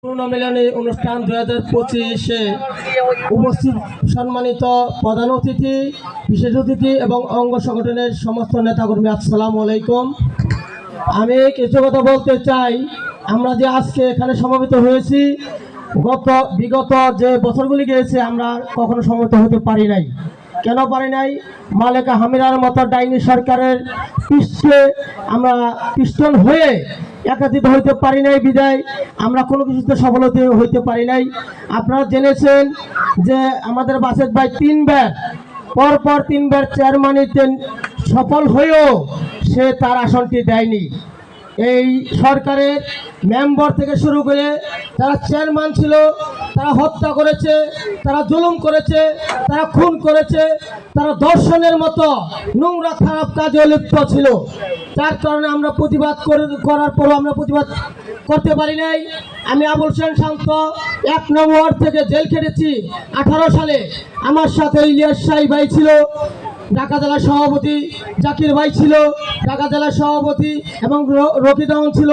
পুনর্মিলনী অনুষ্ঠান 2025-এ উপস্থিত সম্মানিত প্রধান অতিথি, বিশেষ অতিথি এবং অঙ্গ সংগঠনের সমস্ত নেতাকর্মী, আসসালামু আলাইকুম। আমি কিছু কথা বলতে চাই। আমরা যে আজকে এখানে সমবেত হয়েছি, বিগত যে বছরগুলি গিয়েছে আমরা কখনো সমবেত হতে পারি নাই। কেন পারি নাই? মালেকা হামিরার মতো ডাইনি সরকারের পৃষ্ঠে আমরা পিস্টন হয়ে একত্রিত হইতে পারি নাই বিদায় আমরা কোনো কিছুতে সফল হইতে পারি নাই। আপনারা জেনেছেন যে আমাদের বাসেদ ভাই পরপর তিনবার চেয়ারম্যানিতে সফল হয়েও সে তার আসনটি দেয়নি। এই সরকারের মেম্বার থেকে শুরু করে তারা চেয়ারম্যান ছিল, তারা হত্যা করেছে, তারা জুলুম করেছে, তারা খুন করেছে, তারা দর্শনের মতো নোংরা খারাপ কাজে লিপ্ত ছিল। তার কারণে আমরা প্রতিবাদ করার পরও আমরা প্রতিবাদ করতে পারি নাই। আমি আবুল হোসেন শান্ত 1 নম্বর থেকে জেল খেটেছি 18 সালে। আমার সাথে ইলিয়াস শাহী ভাই ছিল, ঢাকা জেলা সভাপতি, জাকির ভাই ছিল ঢাকা জেলা সভাপতি, এবং রকিদাউন ছিল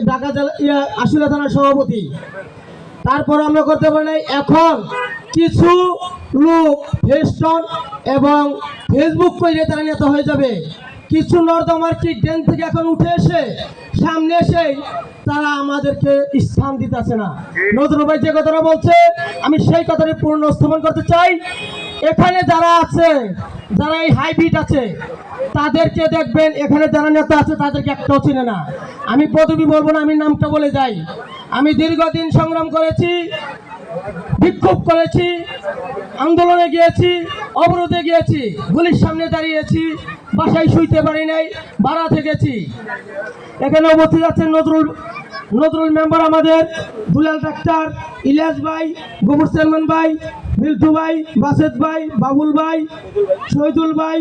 ঢাকা জেলা আশুলিয়া থানার সভাপতি। তারপর আমরা করতে পারি নাই। এখন কিছু লোক ফেস্টন এবং ফেসবুক করে তারা নেতা হয়ে যাবে। কিছু নর্দমার কি ড্রেন থেকে এখন উঠে এসে সামনে এসে তারা আমাদেরকে স্থান দিতেছে না। নজরুল ভাই যে কথাটা বলছে আমি সেই কথাটি পুনঃস্থাপন করতে চাই। এখানে যারা আছে, যারা এই হাইব্রিড আছে, তাদেরকে দেখবেন এখানে যারা নেতা আছে তাদেরকে একটাও চিনে না। আমি পদবি বলবো না, আমি নামটা বলে যাই। আমি দীর্ঘদিন সংগ্রাম করেছি, বিক্ষোভ করেছি, আন্দোলনে গিয়েছি, অবরোধে গিয়েছি, গুলির সামনে দাঁড়িয়েছি, বাসায় শুইতে পারি নাই, ভাড়া থেকেছি। এখানে উপস্থিত আছেন নজরুল মেম্বার, আমাদের দুলাল ডাক্তার, ইলিয়াস ভাই, গোবর চেয়ারম্যান ভাই, মিল্টু ভাই, বাসেদ ভাই, বাবুল ভাই, শহীদুল ভাই,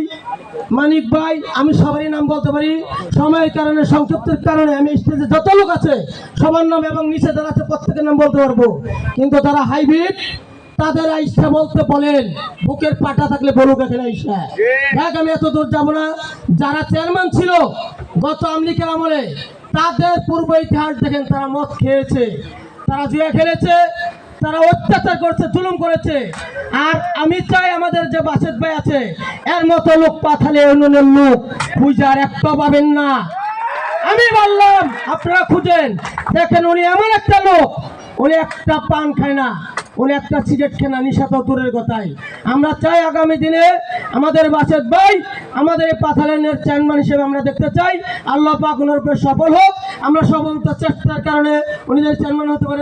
মানিক ভাই। আমি সবারই নাম বলতে পারি, সময়ের কারণে, সংক্ষিপ্তের কারণে আমি স্টেজে যত লোক আছে সবার নাম এবং নিচে যারা আছে প্রত্যেকের নাম বলতে পারবো। কিন্তু যারা হাইব্রিড তাদের আইসা বলতে বলেন, বুকের পাটা থাকলে বলুক এখানে আইসা। দেখ, আমি এত দূর যাবো না। যারা চেয়ারম্যান ছিল গত আমলিকের আমলে, তাদের পূর্ব ইতিহাস দেখেন। তারা মদ খেয়েছে, তারা জুয়া খেলেছে, তারা অত্যাচার করেছে, জুলুম করেছে। আর আমি চাই আমাদের যে বাসেদ ভাই আছে এর মতো লোক পাঠালে অন্যের লোক খুঁজার একটা পাবেন না। আমি বললাম আপনারা খুঁজেন, দেখেন উনি এমন একটা লোক, উনি একটা পান খায় না, উনি একটা সিগারেট খেয়ে না, নিশা তো দূরের কথাই। আমরা চাই আগামী দিনে আমাদের বাসেদ ভাই আমাদের এই পাথালেনের চেয়ারম্যান হিসেবে আমরা দেখতে চাই। আল্লাহ পাক ওনার উপরে সফল হোক। আমরা সফলতার চেষ্টার কারণে উনি চেয়ারম্যান হতে পারে।